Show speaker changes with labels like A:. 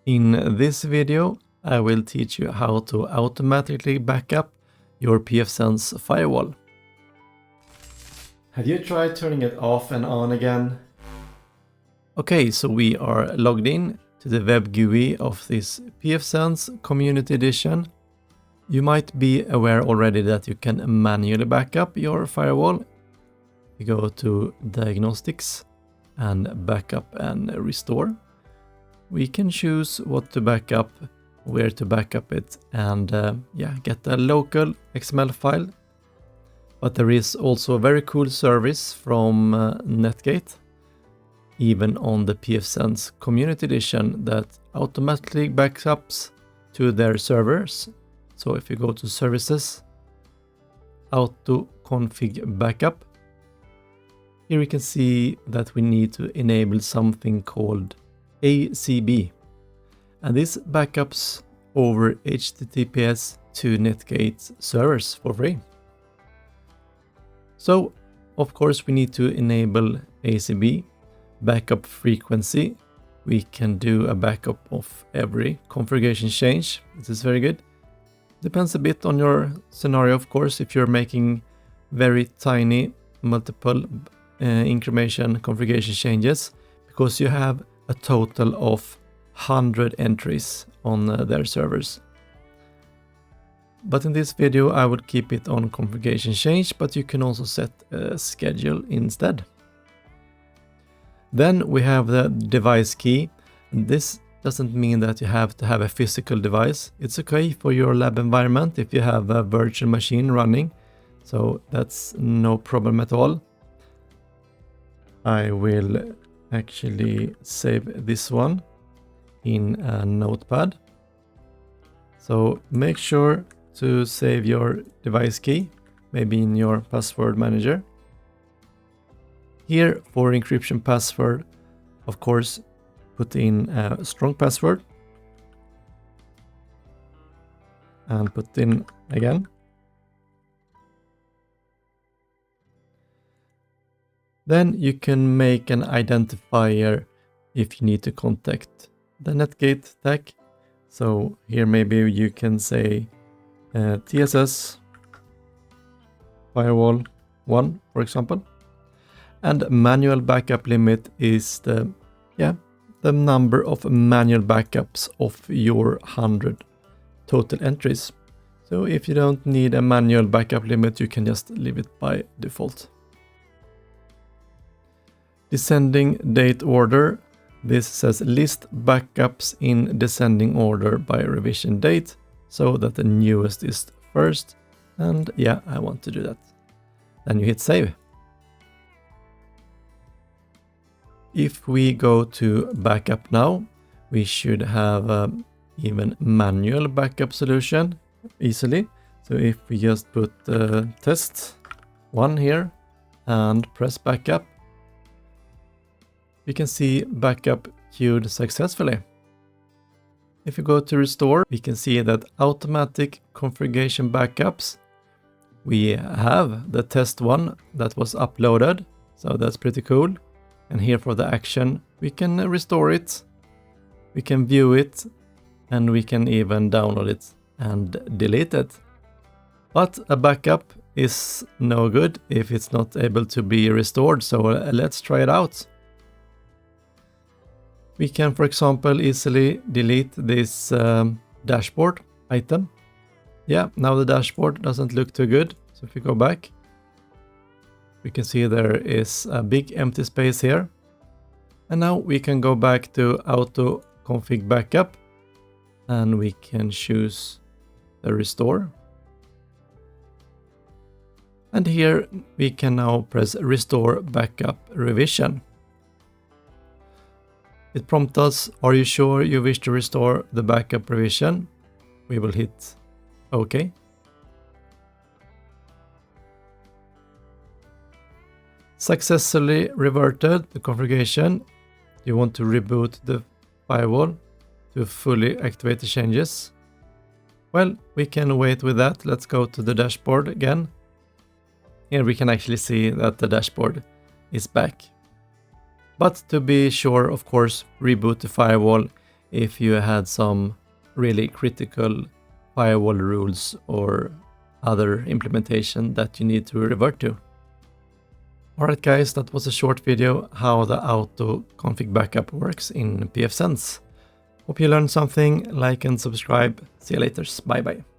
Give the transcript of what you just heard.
A: In this video, I will teach you how to automatically backup your pfSense firewall. Have you tried turning it off and on again? Okay, so we are logged in to the web GUI of this pfSense Community Edition. You might be aware already that you can manually backup your firewall. You go to Diagnostics and Backup and Restore. We can choose what to backup, where to backup it, and get a local XML file. But there is also a very cool service from Netgate, even on the pfSense Community Edition, that automatically backups to their servers. So if you go to Services, AutoConfigBackup, here we can see that we need to enable something called ACB, and this backups over HTTPS to Netgate servers for free. So, of course, we need to enable ACB, backup frequency. We can do a backup of every configuration change. This is very good. Depends a bit on your scenario, of course, if you're making very tiny multiple incrementation configuration changes, because you have a total of 100 entries on their servers. But in this video I would keep it on configuration change, but you can also set a schedule instead. Then we have the device key. This doesn't mean that you have to have a physical device. It's okay for your lab environment if you have a virtual machine running, so that's no problem at all. I will actually save this one in a notepad. So make sure to save your device key, maybe in your password manager. Here for encryption password, of course, put in a strong password and put in again. Then you can make an identifier if you need to contact the Netgate tag. So here maybe you can say TSS Firewall 1, for example. And manual backup limit is the number of manual backups of your 100 total entries. So if you don't need a manual backup limit, you can just leave it by default. Descending date order. This says list backups in descending order by revision date, so that the newest is first. And yeah, I want to do that. Then you hit save. If we go to backup now, we should have even manual backup solution easily. So if we just put test 1 here and press backup, we can see backup queued successfully. If you go to restore, we can see that automatic configuration backups. We have the test 1 that was uploaded, so that's pretty cool. And here for the action, we can restore it, we can view it, and we can even download it and delete it. But a backup is no good if it's not able to be restored, so let's try it out. We can, for example, easily delete this dashboard item. Yeah, now the dashboard doesn't look too good. So if we go back, we can see there is a big empty space here. And now we can go back to AutoConfigBackup and we can choose the restore. And here we can now press restore backup revision. It prompts us, are you sure you wish to restore the backup revision? We will hit OK. Successfully reverted the configuration. You want to reboot the firewall to fully activate the changes. Well, we can wait with that. Let's go to the dashboard again. Here we can actually see that the dashboard is back. But to be sure, of course, reboot the firewall if you had some really critical firewall rules or other implementation that you need to revert to. Alright guys, that was a short video how the AutoConfigBackup works in pfSense. Hope you learned something. Like and subscribe. See you later. Bye bye.